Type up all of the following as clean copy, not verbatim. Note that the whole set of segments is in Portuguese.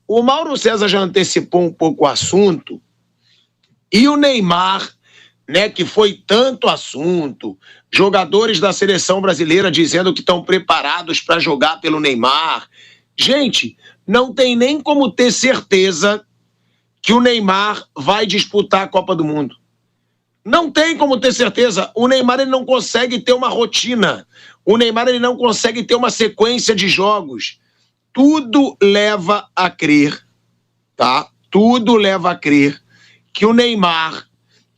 o Mauro César já antecipou um pouco o assunto, e o Neymar, né, que foi tanto assunto, jogadores da seleção brasileira dizendo que estão preparados para jogar pelo Neymar. Gente, não tem nem como ter certeza que o Neymar vai disputar a Copa do Mundo. Não tem como ter certeza. O Neymar ele não consegue ter uma rotina. O Neymar ele não consegue ter uma sequência de jogos. Tudo leva a crer, tá? Tudo leva a crer que o Neymar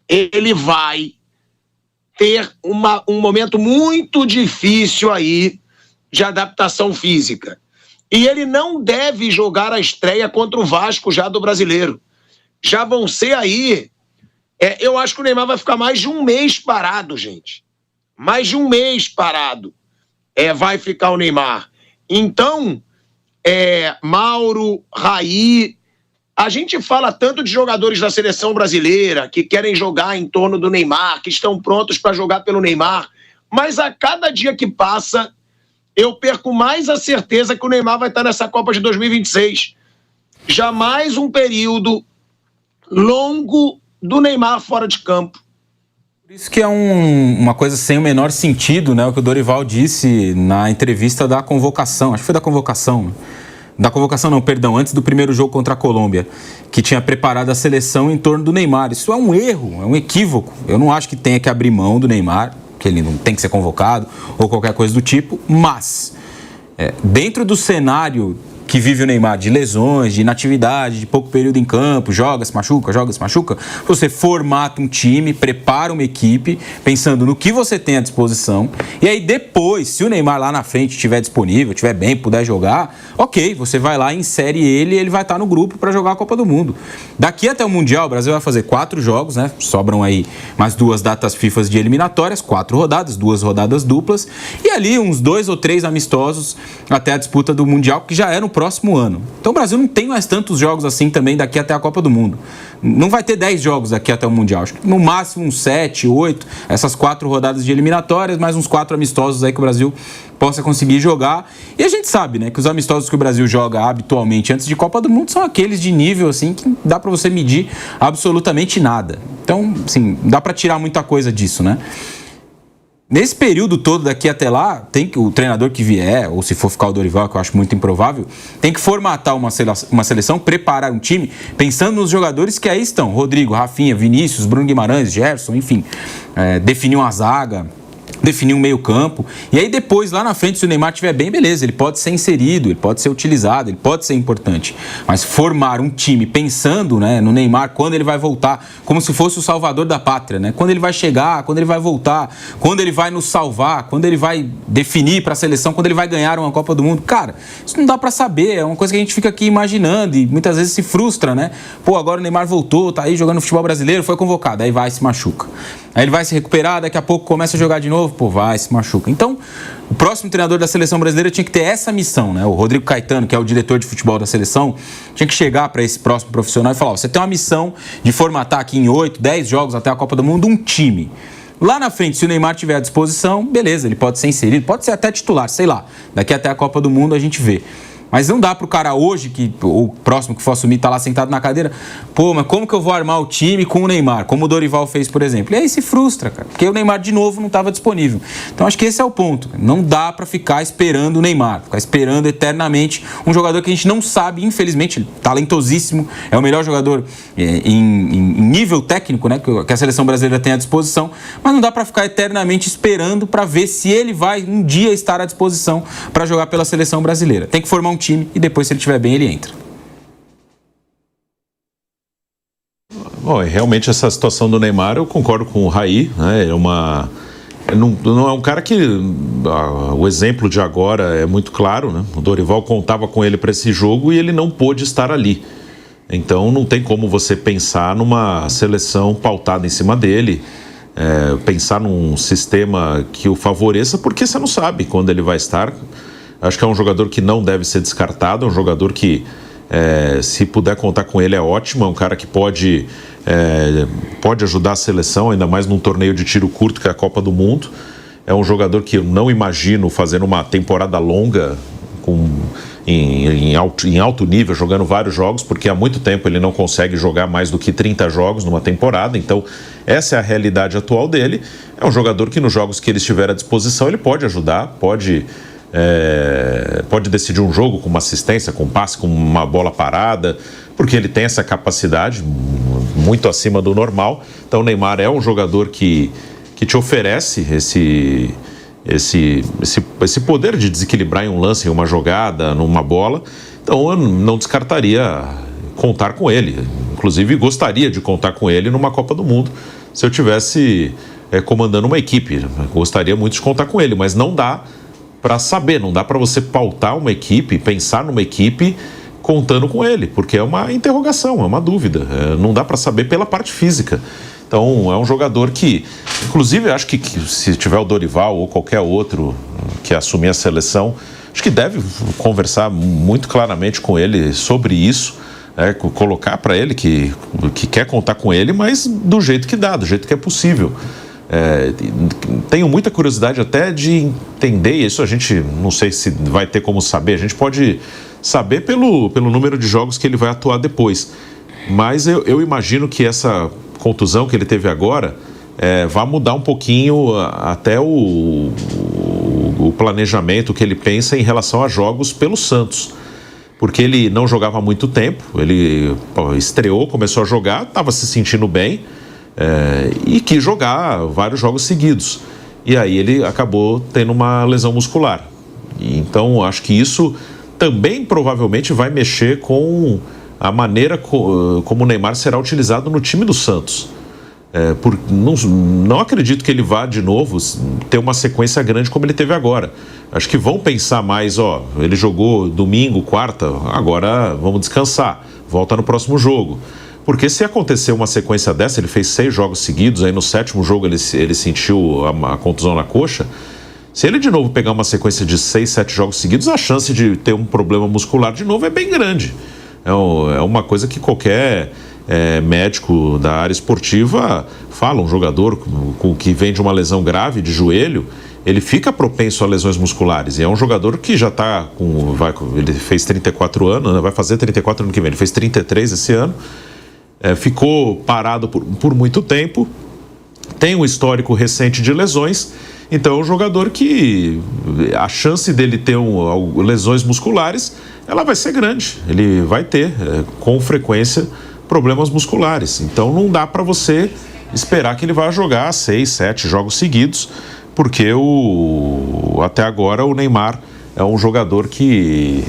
ele vai ter um momento muito difícil aí de adaptação física. E ele não deve jogar a estreia contra o Vasco já do Brasileiro. Já vão ser aí... eu acho que o Neymar vai ficar mais de um mês parado, gente. Mais de um mês parado. Vai ficar o Neymar. Então, Mauro, Raí... A gente fala tanto de jogadores da seleção brasileira que querem jogar em torno do Neymar, que estão prontos para jogar pelo Neymar, mas a cada dia que passa, eu perco mais a certeza que o Neymar vai estar nessa Copa de 2026. Jamais um período longo do Neymar fora de campo. Por isso que é uma coisa sem o menor sentido, né? O que o Dorival disse na entrevista da convocação, acho que foi da convocação, antes do primeiro jogo contra a Colômbia, que tinha preparado a seleção em torno do Neymar. Isso é um erro, é um equívoco. Eu não acho que tenha que abrir mão do Neymar, que ele não tem que ser convocado ou qualquer coisa do tipo, mas dentro do cenário que vive o Neymar, de lesões, de inatividade, de pouco período em campo, joga, se machuca, você formata um time, prepara uma equipe, pensando no que você tem à disposição, e aí depois, se o Neymar lá na frente estiver disponível, estiver bem, puder jogar, ok, você vai lá, insere ele e ele vai estar no grupo para jogar a Copa do Mundo. Daqui até o Mundial, o Brasil vai fazer 4 jogos, né? Sobram aí mais 2 datas FIFA de eliminatórias, 4 rodadas, 2 rodadas duplas, e ali uns 2 ou 3 amistosos até a disputa do Mundial, que já era no próximo ano. Então o Brasil não tem mais tantos jogos assim também daqui até a Copa do Mundo. Não vai ter 10 jogos daqui até o Mundial. Acho que no máximo uns 7, 8, essas 4 rodadas de eliminatórias, mais uns 4 amistosos aí que o Brasil possa conseguir jogar. E a gente sabe, né, que os amistosos que o Brasil joga habitualmente antes de Copa do Mundo são aqueles de nível assim que dá para você medir absolutamente nada. Então, assim, dá para tirar muita coisa disso, né? Nesse período todo daqui até lá, tem que o treinador que vier, ou se for ficar o Dorival, que eu acho muito improvável, tem que formatar uma seleção, preparar um time, pensando nos jogadores que aí estão. Rodrigo, Rafinha, Vinícius, Bruno Guimarães, Gerson, enfim. Definir uma zaga, definir um meio campo. E aí depois, lá na frente, se o Neymar estiver bem, beleza, ele pode ser inserido, ele pode ser utilizado, ele pode ser importante. Mas formar um time pensando, né, no Neymar, quando ele vai voltar, como se fosse o salvador da pátria, né? Quando ele vai chegar, quando ele vai voltar, quando ele vai nos salvar, quando ele vai definir para a seleção, quando ele vai ganhar uma Copa do Mundo. Cara, isso não dá para saber, é uma coisa que a gente fica aqui imaginando e muitas vezes se frustra, né? Pô, agora o Neymar voltou, tá aí jogando no futebol brasileiro, foi convocado, aí vai e se machuca. Aí ele vai se recuperar, daqui a pouco começa a jogar de novo, pô, vai, se machuca. Então, o próximo treinador da seleção brasileira tinha que ter essa missão, né? O Rodrigo Caetano, que é o diretor de futebol da seleção, tinha que chegar para esse próximo profissional e falar, ó, você tem uma missão de formatar aqui em 8, 10 jogos até a Copa do Mundo um time. Lá na frente, se o Neymar tiver à disposição, beleza, ele pode ser inserido, pode ser até titular, sei lá. Daqui até a Copa do Mundo a gente vê. Mas não dá pro cara hoje, o próximo que for assumir, tá lá sentado na cadeira, pô, mas como que eu vou armar o time com o Neymar? Como o Dorival fez, por exemplo. E aí se frustra, cara, porque o Neymar de novo não estava disponível. Então acho que esse é o ponto. Não dá pra ficar esperando o Neymar, ficar esperando eternamente um jogador que a gente não sabe, infelizmente, talentosíssimo, é o melhor jogador em nível técnico, né, que a seleção brasileira tem à disposição, mas não dá pra ficar eternamente esperando pra ver se ele vai um dia estar à disposição pra jogar pela seleção brasileira. Tem que formar um time e depois, se ele estiver bem, ele entra. Bom, realmente essa situação do Neymar, eu concordo com o Raí, né? Não é um cara que o exemplo de agora é muito claro, né? O Dorival contava com ele para esse jogo e ele não pôde estar ali. Então não tem como você pensar numa seleção pautada em cima dele, pensar num sistema que o favoreça, porque você não sabe quando ele vai estar. Acho que é um jogador que não deve ser descartado, é um jogador que, se puder contar com ele, é ótimo, é um cara que pode ajudar a seleção, ainda mais num torneio de tiro curto que é a Copa do Mundo. É um jogador que eu não imagino fazendo uma temporada longa em alto nível, jogando vários jogos, porque há muito tempo ele não consegue jogar mais do que 30 jogos numa temporada. Então, essa é a realidade atual dele. É um jogador que nos jogos que ele estiver à disposição, ele pode ajudar, pode decidir um jogo com uma assistência, com um passe, com uma bola parada, porque ele tem essa capacidade muito acima do normal. Então, o Neymar é um jogador que te oferece esse poder de desequilibrar em um lance, em uma jogada, numa bola. Então eu não descartaria contar com ele. Inclusive gostaria de contar com ele numa Copa do Mundo, se eu tivesse comandando uma equipe. Gostaria muito de contar com ele, mas não dá para saber, não dá para você pautar uma equipe, pensar numa equipe contando com ele, porque é uma interrogação, é uma dúvida. Não dá para saber pela parte física. Então, é um jogador que, inclusive, acho que se tiver o Dorival ou qualquer outro que assumir a seleção, acho que deve conversar muito claramente com ele sobre isso, colocar para ele que quer contar com ele, mas do jeito que dá, do jeito que é possível. Tenho muita curiosidade até de entender, e isso a gente não sei se vai ter como saber, a gente pode saber pelo número de jogos que ele vai atuar depois, mas eu imagino que essa contusão que ele teve agora vai mudar um pouquinho até o planejamento que ele pensa em relação a jogos pelo Santos, porque ele não jogava há muito tempo, ele estreou, começou a jogar, estava se sentindo bem e quis jogar vários jogos seguidos, e aí ele acabou tendo uma lesão muscular. Então acho que isso também provavelmente vai mexer com a maneira como o Neymar será utilizado no time do Santos. Não acredito que ele vá de novo ter uma sequência grande como ele teve agora. Acho que vão pensar mais, ele jogou domingo, quarta, agora vamos descansar, volta no próximo jogo. Porque se acontecer uma sequência dessa, ele fez 6 jogos seguidos, aí no 7º jogo ele sentiu a contusão na coxa. Se ele de novo pegar uma sequência de 6, 7 jogos seguidos, a chance de ter um problema muscular de novo é bem grande. É uma coisa que qualquer médico da área esportiva fala. Um jogador que vem de uma lesão grave de joelho, ele fica propenso a lesões musculares. E é um jogador que já está ele fez 34 anos, vai fazer 34 ano que vem, ele fez 33 esse ano, ficou parado por muito tempo, tem um histórico recente de lesões. Então é um jogador que a chance dele ter lesões musculares, ela vai ser grande. Ele vai ter, com frequência, problemas musculares. Então não dá para você esperar que ele vá jogar 6, 7 jogos seguidos, porque até agora o Neymar é um jogador que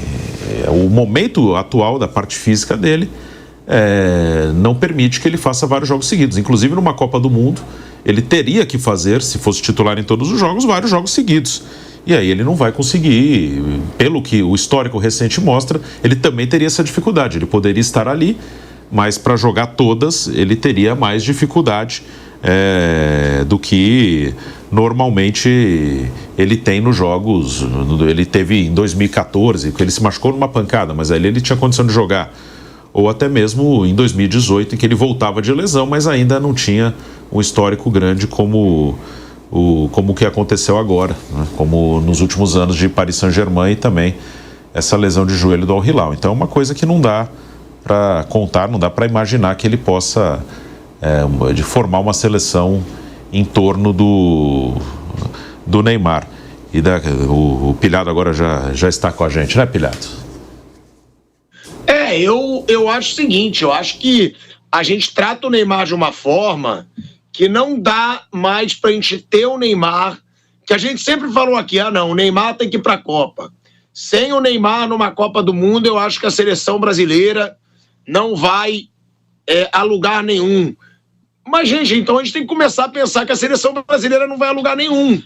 o momento atual da parte física dele não permite que ele faça vários jogos seguidos. Inclusive numa Copa do Mundo, ele teria que fazer, se fosse titular em todos os jogos, vários jogos seguidos. E aí ele não vai conseguir, pelo que o histórico recente mostra, ele também teria essa dificuldade. Ele poderia estar ali, mas para jogar todas, ele teria mais dificuldade do que normalmente ele tem nos jogos. Ele teve em 2014, que ele se machucou numa pancada, mas aí ele tinha condição de jogar. Ou até mesmo em 2018, em que ele voltava de lesão, mas ainda não tinha um histórico grande como o que aconteceu agora, né? Como nos últimos anos de Paris Saint-Germain e também essa lesão de joelho do Al Hilal. Então é uma coisa que não dá para contar, não dá para imaginar que ele possa de formar uma seleção em torno do Neymar. E o Pilhado agora já está com a gente, né, Pilhado? Eu acho o seguinte, eu acho que a gente trata o Neymar de uma forma que não dá mais pra gente ter o Neymar, que a gente sempre falou aqui, não, o Neymar tem que ir pra Copa. Sem o Neymar numa Copa do Mundo, eu acho que a seleção brasileira não vai a lugar nenhum. Mas, gente, então a gente tem que começar a pensar que a seleção brasileira não vai a lugar nenhum.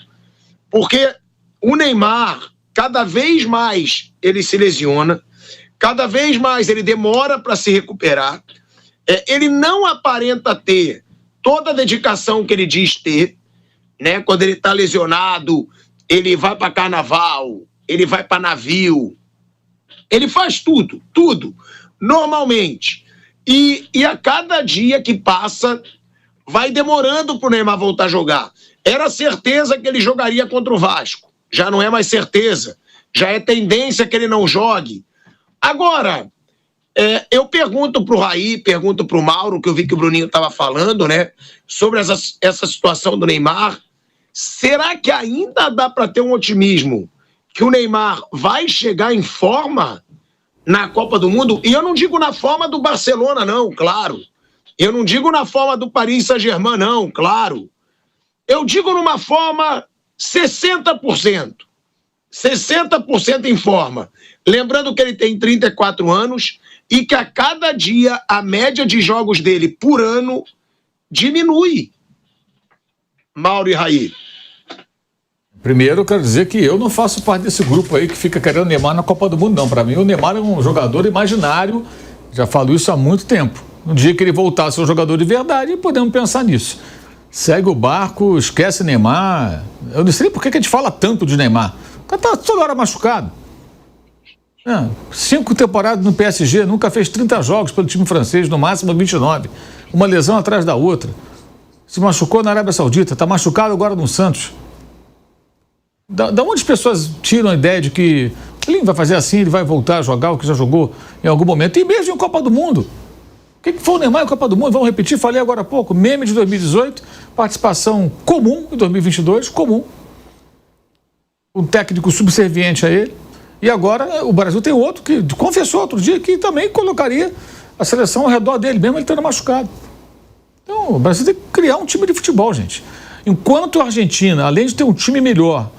Porque o Neymar, cada vez mais ele se lesiona, cada vez mais ele demora para se recuperar, ele não aparenta ter toda a dedicação que ele diz ter, né? Quando ele está lesionado, ele vai para carnaval, ele vai para navio, ele faz tudo, normalmente. E a cada dia que passa, vai demorando para o Neymar voltar a jogar. Era certeza que ele jogaria contra o Vasco, já não é mais certeza. já é tendência que ele não jogue. Agora, eu pergunto para o Raí, pergunto para o Mauro, que eu vi que o Bruninho estava falando, né, sobre essa situação do Neymar. Será que ainda dá para ter um otimismo que o Neymar vai chegar em forma na Copa do Mundo? E eu não digo na forma do Barcelona, não, claro. Eu não digo na forma do Paris Saint-Germain, não, claro. Eu digo numa forma 60%. 60% em forma. Lembrando que ele tem 34 anos e que a cada dia a média de jogos dele por ano diminui. Mauro e Raí. Primeiro, eu quero dizer que eu não faço parte desse grupo aí que fica querendo o Neymar na Copa do Mundo, não. Para mim, o Neymar é um jogador imaginário, já falo isso há muito tempo. No dia que ele voltar a ser um jogador de verdade, podemos pensar nisso. Segue o barco, esquece Neymar. Eu não sei por que a gente fala tanto de Neymar. O cara tá toda hora machucado. 5 temporadas no PSG, nunca fez 30 jogos pelo time francês, no máximo 29. Uma lesão atrás da outra. Se machucou na Arábia Saudita, está machucado agora no Santos. Da onde as pessoas tiram a ideia de que ele vai fazer assim, ele vai voltar a jogar o que já jogou em algum momento? E mesmo em Copa do Mundo. O que foi o Neymar em Copa do Mundo? Vamos repetir, falei agora há pouco. Meme de 2018, participação comum em 2022, comum. Um técnico subserviente a ele. E agora o Brasil tem outro que confessou outro dia que também colocaria a seleção ao redor dele, mesmo ele estando machucado. Então, o Brasil tem que criar um time de futebol, gente. Enquanto a Argentina, além de ter um time melhor,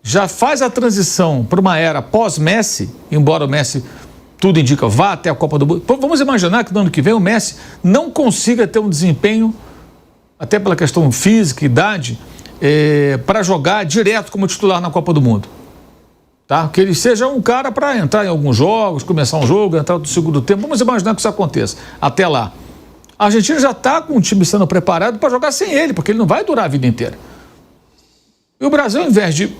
já faz a transição para uma era pós-Messi, embora o Messi, tudo indica, vá até a Copa do Mundo. Vamos imaginar que no ano que vem o Messi não consiga ter um desempenho, até pela questão física, idade, para jogar direto como titular na Copa do Mundo. Tá? Que ele seja um cara para entrar em alguns jogos, começar um jogo, entrar no segundo tempo. Vamos imaginar que isso aconteça. Até lá. A Argentina já está com o time sendo preparado para jogar sem ele, porque ele não vai durar a vida inteira. E o Brasil, ao invés de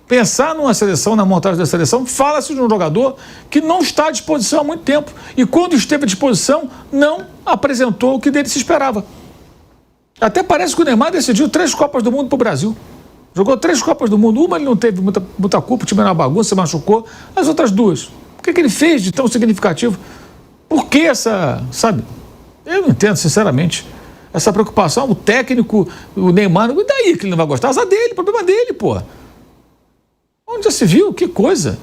pensar numa seleção, na montagem da seleção, fala-se de um jogador que não está à disposição há muito tempo. E quando esteve à disposição, não apresentou o que dele se esperava. Até parece que o Neymar decidiu 3 Copas do Mundo para o Brasil. Jogou 3 Copas do Mundo. Uma ele não teve muita culpa, o time era uma bagunça, se machucou. As outras 2, o que ele fez de tão significativo? Por que essa, sabe? Eu não entendo, sinceramente. Essa preocupação, o técnico, o Neymar, e daí que ele não vai gostar? Azar dele, problema dele, pô. Onde já se viu? Que coisa.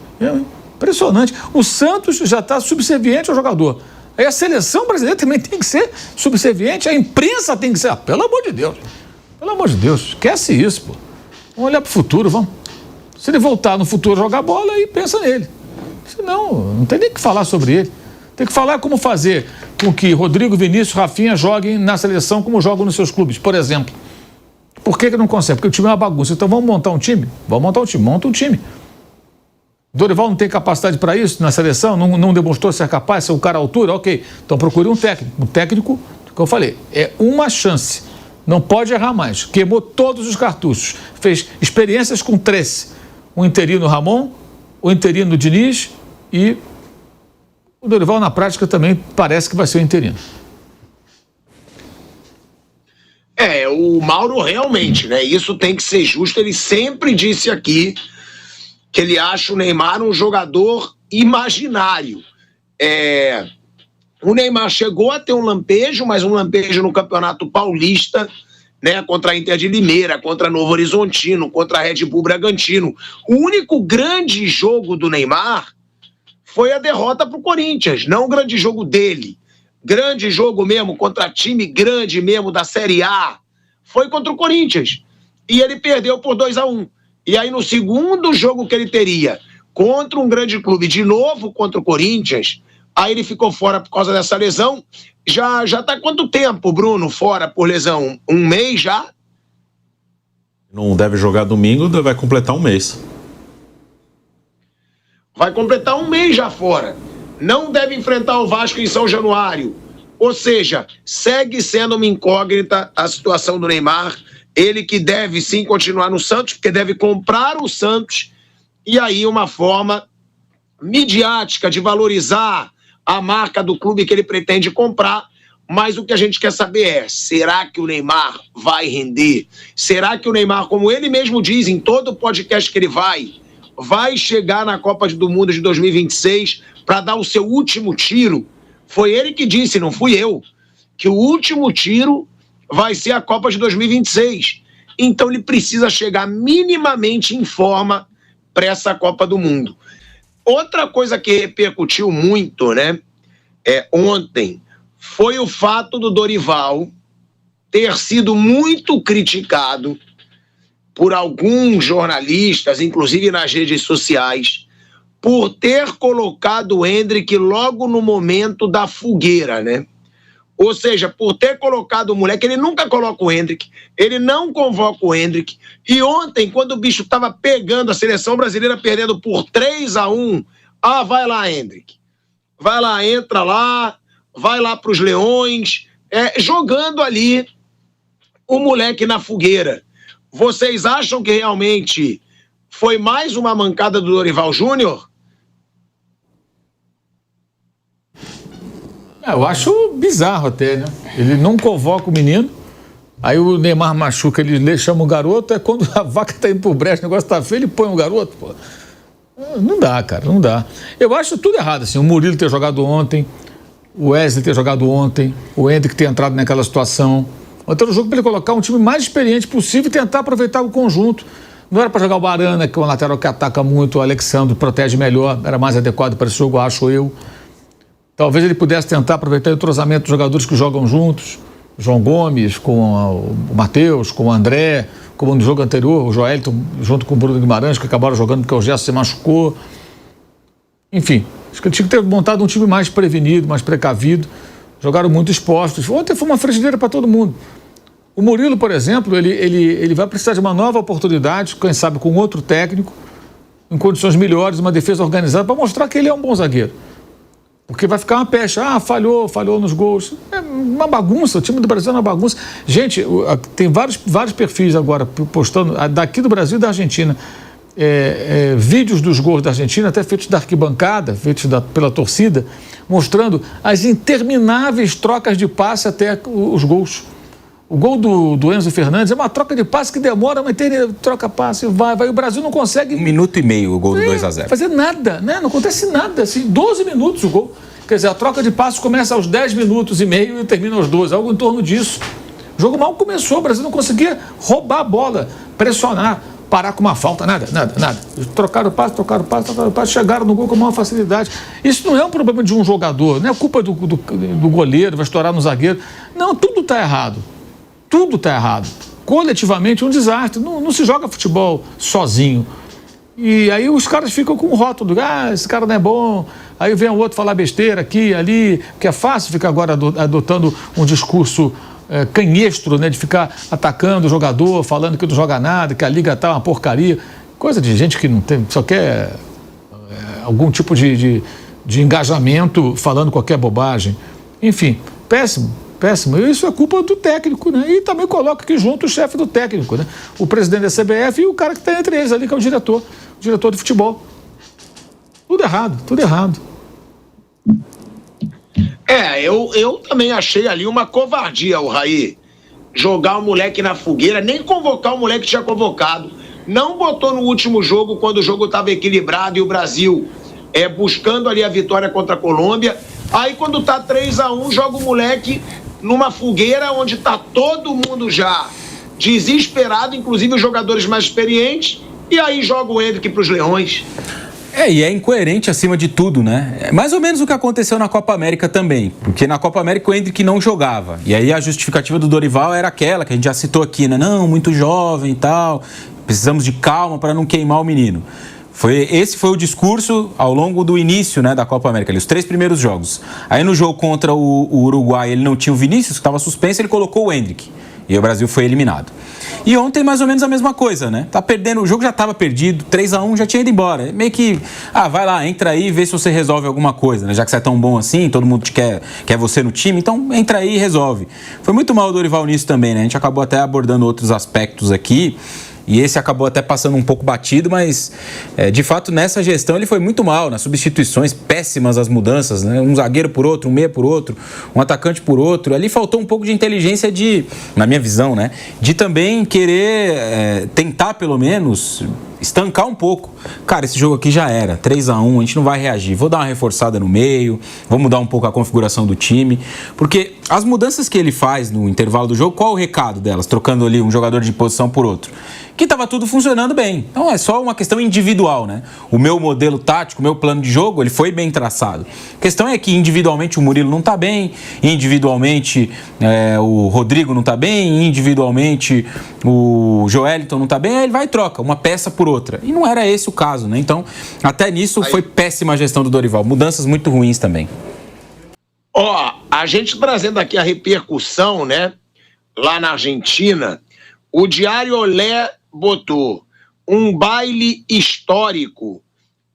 Impressionante. O Santos já está subserviente ao jogador. Aí a seleção brasileira também tem que ser subserviente, a imprensa tem que ser. Pelo amor de Deus. Pelo amor de Deus, esquece isso, pô. Vamos olhar para o futuro, vamos. Se ele voltar no futuro a jogar bola, aí pensa nele. Senão, não tem nem que falar sobre ele. Tem que falar como fazer com que Rodrigo, Vinícius, Rafinha joguem na seleção como jogam nos seus clubes, por exemplo. Por que não consegue? Porque o time é uma bagunça. Então vamos montar um time? Vamos montar um time. Monta um time. Dorival não tem capacidade para isso na seleção? Não demonstrou ser capaz, ser um cara à altura? Ok. Então procure um técnico. Um técnico, que eu falei, é uma chance. Não pode errar mais. Queimou todos os cartuchos. Fez experiências com 3. O interino Ramon, o interino Diniz e o Dorival, na prática, também parece que vai ser o interino. O Mauro realmente, né? Isso tem que ser justo. Ele sempre disse aqui que ele acha o Neymar um jogador imaginário. O Neymar chegou a ter um lampejo, mas um lampejo no Campeonato Paulista, né, contra a Inter de Limeira, contra Novo Horizontino, contra a Red Bull Bragantino. O único grande jogo do Neymar foi a derrota para o Corinthians, não o grande jogo dele. Grande jogo mesmo, contra time grande mesmo da Série A, foi contra o Corinthians. E ele perdeu por 2-1. E aí no segundo jogo que ele teria contra um grande clube, de novo contra o Corinthians, aí ele ficou fora por causa dessa lesão. Já tá quanto tempo, Bruno, fora por lesão? 1 mês já? Não deve jogar domingo, vai completar 1 mês. Vai completar 1 mês já fora. Não deve enfrentar o Vasco em São Januário. Ou seja, segue sendo uma incógnita a situação do Neymar. Ele que deve sim continuar no Santos, porque deve comprar o Santos. E aí uma forma midiática de valorizar a marca do clube que ele pretende comprar. Mas o que a gente quer saber é, será que o Neymar vai render? Será que o Neymar, como ele mesmo diz em todo podcast que ele vai vai chegar na Copa do Mundo de 2026 para dar o seu último tiro. Foi ele que disse, não fui eu, que o último tiro vai ser a Copa de 2026. Então ele precisa chegar minimamente em forma para essa Copa do Mundo. Outra coisa que repercutiu muito, né, ontem, foi o fato do Dorival ter sido muito criticado por alguns jornalistas, inclusive nas redes sociais, por ter colocado o Endrick logo no momento da fogueira, né? Ou seja, por ter colocado o moleque, ele nunca coloca o Endrick, ele não convoca o Endrick. E ontem, quando o bicho estava pegando, a seleção brasileira perdendo por 3-1, vai lá, Endrick. Vai lá, entra lá, vai lá para os Leões, jogando ali o moleque na fogueira. Vocês acham que realmente foi mais uma mancada do Dorival Júnior? Eu acho bizarro até, né? Ele não convoca o menino, aí o Neymar machuca, ele chama o garoto, é quando a vaca tá indo pro brejo, o negócio tá feio, ele põe o garoto, pô. Não dá, cara, não dá. Eu acho tudo errado, assim, o Murilo ter jogado ontem, o Wesley ter jogado ontem, o Endrick ter entrado naquela situação. Ontem era o jogo para ele colocar um time mais experiente possível e tentar aproveitar o conjunto. Não era para jogar o Barana, que é um lateral que ataca muito, o Alexandre protege melhor, era mais adequado para esse jogo, acho eu. Talvez ele pudesse tentar aproveitar o entrosamento dos jogadores que jogam juntos, João Gomes com o Matheus, com o André, como no jogo anterior, o Joelito junto com o Bruno Guimarães, que acabaram jogando porque o Gerson se machucou. Enfim, acho que ele tinha que ter montado um time mais prevenido, mais precavido. Jogaram muito expostos. Ontem foi uma frigideira para todo mundo. O Murilo, por exemplo, ele vai precisar de uma nova oportunidade, quem sabe com outro técnico, em condições melhores, uma defesa organizada, para mostrar que ele é um bom zagueiro. Porque vai ficar uma pecha, falhou nos gols. É uma bagunça, o time do Brasil é uma bagunça. Gente, tem vários perfis agora postando, daqui do Brasil e da Argentina, vídeos dos gols da Argentina, até feitos da arquibancada, feitos pela torcida, mostrando as intermináveis trocas de passe até os gols. O gol do Enzo Fernandes é uma troca de passe que demora uma eternidade, troca passe, vai. O Brasil não consegue... 1 minuto e meio o gol do 2-0. Fazer nada, né? Não acontece nada, assim, 12 minutos o gol. Quer dizer, a troca de passe começa aos 10 minutos e meio e termina aos 12, algo em torno disso. O jogo mal começou, o Brasil não conseguia roubar a bola, pressionar, parar com uma falta, nada. Trocaram o passe, chegaram no gol com maior facilidade. Isso não é um problema de um jogador, não é culpa do goleiro, vai estourar no zagueiro. Não, tudo está errado. Tudo está errado. Coletivamente, um desastre. Não se joga futebol sozinho. E aí os caras ficam com o rótulo, esse cara não é bom. Aí vem o outro falar besteira aqui, ali, que é fácil ficar agora adotando um discurso canhestro, né, de ficar atacando o jogador, falando que não joga nada, que a liga tá uma porcaria. Coisa de gente que não tem, só quer algum tipo de engajamento falando qualquer bobagem. Enfim, péssimo. Isso é culpa do técnico, né? E também coloca aqui junto o chefe do técnico, né? O presidente da CBF e o cara que está entre eles ali, que é o diretor de futebol. Tudo errado. Eu também achei ali uma covardia, o Raí. Jogar o moleque na fogueira, nem convocar o moleque que tinha convocado. Não botou no último jogo, quando o jogo estava equilibrado e o Brasil buscando ali a vitória contra a Colômbia. Aí quando tá 3-1, joga o moleque numa fogueira onde tá todo mundo já desesperado, inclusive os jogadores mais experientes, e aí joga o Endrick pros Leões. E é incoerente acima de tudo, né? É mais ou menos o que aconteceu na Copa América também, porque na Copa América o Endrick não jogava, e aí a justificativa do Dorival era aquela que a gente já citou aqui, né? Não, muito jovem e tal, precisamos de calma para não queimar o menino. Esse foi o discurso ao longo do início, né, da Copa América, ali, os 3 primeiros jogos. Aí no jogo contra o Uruguai ele não tinha o Vinícius, que estava suspenso, ele colocou o Endrick. E o Brasil foi eliminado. E ontem mais ou menos a mesma coisa, né? Tá perdendo, o jogo já estava perdido, 3-1 já tinha ido embora. Meio que, vai lá, entra aí e vê se você resolve alguma coisa, né? Já que você é tão bom assim, todo mundo quer você no time, então entra aí e resolve. Foi muito mal o Dorival nisso também, né? A gente acabou até abordando outros aspectos aqui. E esse acabou até passando um pouco batido, mas de fato nessa gestão ele foi muito mal, nas substituições, péssimas as mudanças, né? Um zagueiro por outro, um meia por outro, um atacante por outro. Ali faltou um pouco de inteligência na minha visão, né? De também querer tentar pelo menos estancar um pouco. Cara, esse jogo aqui já era, 3-1, a gente não vai reagir. Vou dar uma reforçada no meio, vou mudar um pouco a configuração do time. Porque as mudanças que ele faz no intervalo do jogo, qual o recado delas? Trocando ali um jogador de posição por outro. Que estava tudo funcionando bem. Então é só uma questão individual, né? O meu modelo tático, o meu plano de jogo, ele foi bem traçado. A questão é que individualmente o Murilo não está bem, individualmente o Rodrigo não está bem, individualmente o Joelinton não está bem, aí ele vai e troca uma peça por outra. E não era esse o caso, né? Então, até nisso foi péssima a gestão do Dorival. Mudanças muito ruins também. A gente trazendo aqui a repercussão, né? Lá na Argentina, o Diário Olé botou um baile histórico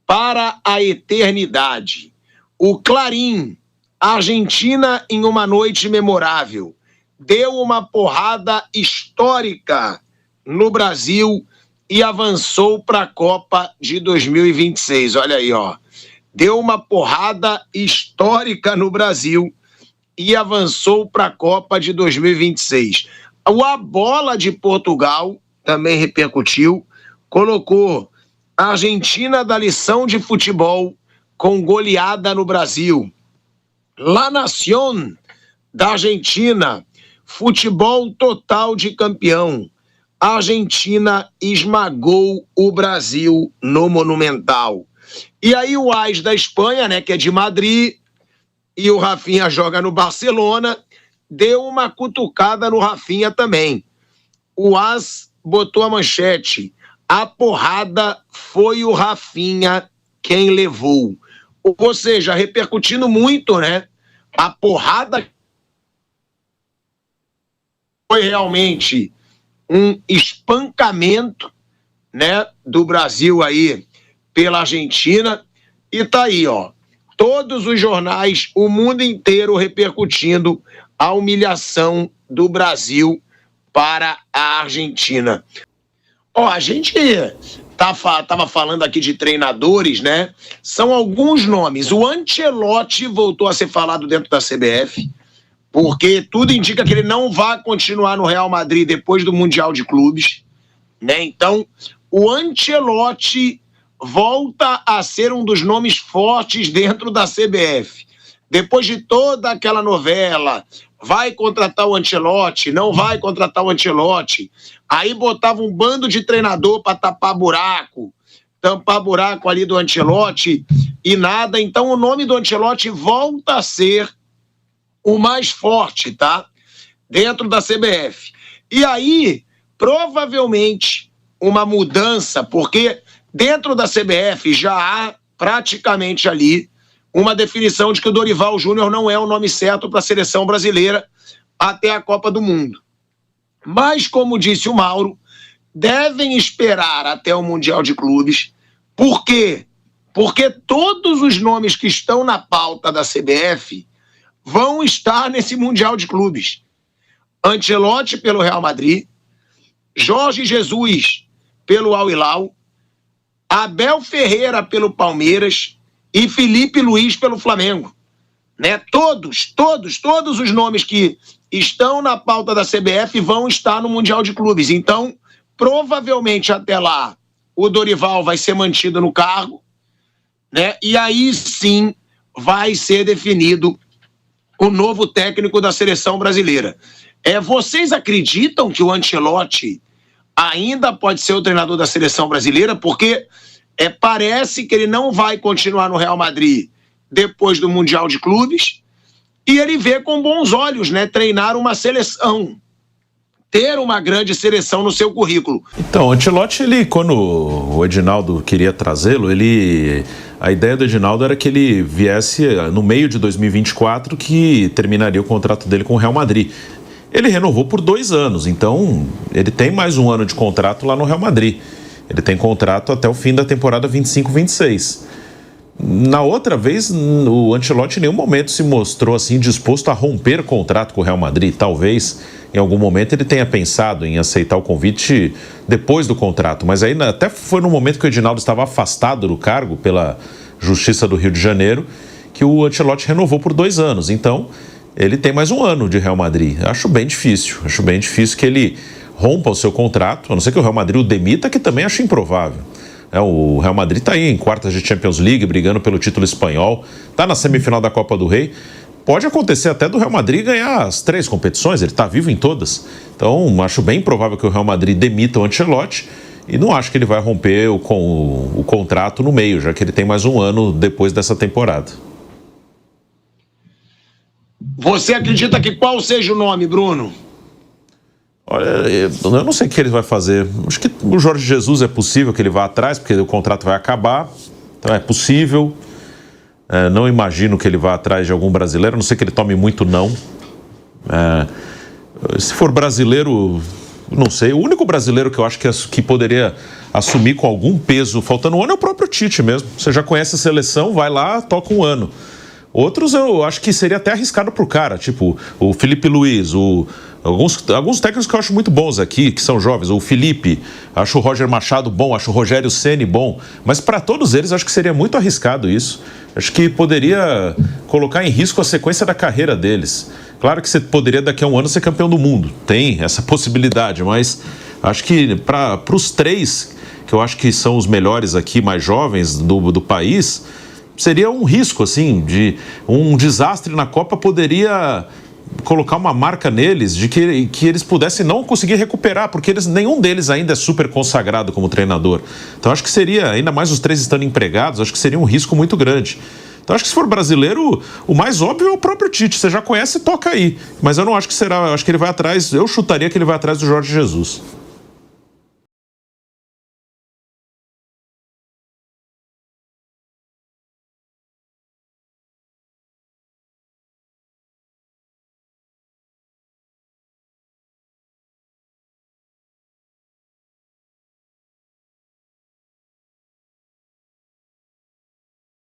para a eternidade. O Clarim, Argentina em uma noite memorável, deu uma porrada histórica no Brasil e avançou para a Copa de 2026. Olha aí, ó. Deu uma porrada histórica no Brasil e avançou para a Copa de 2026. A Bola de Portugal também repercutiu, colocou a Argentina da lição de futebol com goleada no Brasil. La Nación da Argentina, futebol total de campeão. A Argentina esmagou o Brasil no Monumental. E aí o AS da Espanha, né, que é de Madrid, e o Rafinha joga no Barcelona, deu uma cutucada no Rafinha também. O AS botou a manchete: a porrada foi o Rafinha quem levou. Ou seja, repercutindo muito, né? A porrada foi realmente um espancamento, né, do Brasil aí pela Argentina. E tá aí, ó, todos os jornais, o mundo inteiro repercutindo a humilhação do Brasil para a Argentina. A gente tava falando aqui de treinadores, né? São alguns nomes. O Ancelotti voltou a ser falado dentro da CBF, porque tudo indica que ele não vai continuar no Real Madrid depois do Mundial de Clubes, né? Então, o Ancelotti volta a ser um dos nomes fortes dentro da CBF. Depois de toda aquela novela, vai contratar o Ancelotti, não vai contratar o Ancelotti. Aí botava um bando de treinador para tampar buraco ali do Ancelotti e nada. Então o nome do Ancelotti volta a ser o mais forte, tá? Dentro da CBF. E aí, provavelmente, uma mudança, porque dentro da CBF já há praticamente ali uma definição de que o Dorival Júnior não é o nome certo para a seleção brasileira até a Copa do Mundo. Mas, como disse o Mauro, devem esperar até o Mundial de Clubes. Por quê? Porque todos os nomes que estão na pauta da CBF vão estar nesse Mundial de Clubes. Ancelotti pelo Real Madrid, Jorge Jesus pelo Al Hilal, Abel Ferreira pelo Palmeiras e Felipe Luiz pelo Flamengo, né? Todos os nomes que estão na pauta da CBF vão estar no Mundial de Clubes. Então, provavelmente até lá, o Dorival vai ser mantido no cargo, né? E aí sim vai ser definido o novo técnico da seleção brasileira. Vocês acreditam que o Ancelotti ainda pode ser o treinador da seleção brasileira? Porque parece que ele não vai continuar no Real Madrid depois do Mundial de Clubes e ele vê com bons olhos, né, treinar uma seleção, ter uma grande seleção no seu currículo. Então, o Ancelotti, quando o Edinaldo queria trazê-lo, a ideia do Edinaldo era que ele viesse no meio de 2024, que terminaria o contrato dele com o Real Madrid. Ele renovou por 2 anos, então ele tem mais 1 ano de contrato lá no Real Madrid. Ele tem contrato até o fim da temporada 25-26. Na outra vez, o Ancelotti em nenhum momento se mostrou assim disposto a romper o contrato com o Real Madrid. Talvez, em algum momento, ele tenha pensado em aceitar o convite depois do contrato. Mas aí até foi no momento que o Edinaldo estava afastado do cargo pela Justiça do Rio de Janeiro que o Ancelotti renovou por 2 anos. Então, ele tem mais 1 ano de Real Madrid. Acho bem difícil que ele rompa o seu contrato, a não ser que o Real Madrid o demita, que também acho improvável. O Real Madrid está aí em quartas de Champions League, brigando pelo título espanhol, está na semifinal da Copa do Rei. Pode acontecer até do Real Madrid ganhar as 3 competições, ele está vivo em todas. Então, acho bem provável que o Real Madrid demita o Ancelotti e não acho que ele vai romper o contrato no meio, já que ele tem mais um ano depois dessa temporada. Você acredita que qual seja o nome, Bruno? Olha, eu não sei o que ele vai fazer. Acho que o Jorge Jesus é possível que ele vá atrás, porque o contrato vai acabar. Então é possível. Não imagino que ele vá atrás de algum brasileiro, a não ser que ele tome muito não. Se for brasileiro, não sei. O único brasileiro que eu acho que poderia assumir com algum peso, faltando um ano, é o próprio Tite mesmo. Você já conhece a seleção, vai lá, toca um ano. Outros eu acho que seria até arriscado pro cara, tipo o Felipe Luiz, alguns técnicos que eu acho muito bons aqui, que são jovens, o Felipe, acho o Roger Machado bom, acho o Rogério Ceni bom, mas para todos eles acho que seria muito arriscado isso. Acho que poderia colocar em risco a sequência da carreira deles. Claro que você poderia daqui a um ano ser campeão do mundo, tem essa possibilidade, mas acho que para os 3, que eu acho que são os melhores aqui, mais jovens do país, seria um risco, assim, de um desastre na Copa poderia colocar uma marca neles de que eles pudessem não conseguir recuperar, porque nenhum deles ainda é super consagrado como treinador. Então acho que seria, ainda mais os 3 estando empregados, acho que seria um risco muito grande. Então acho que se for brasileiro, o mais óbvio é o próprio Tite. Você já conhece, toca aí. Mas eu não acho que será, eu acho que ele vai atrás, eu chutaria que ele vai atrás do Jorge Jesus.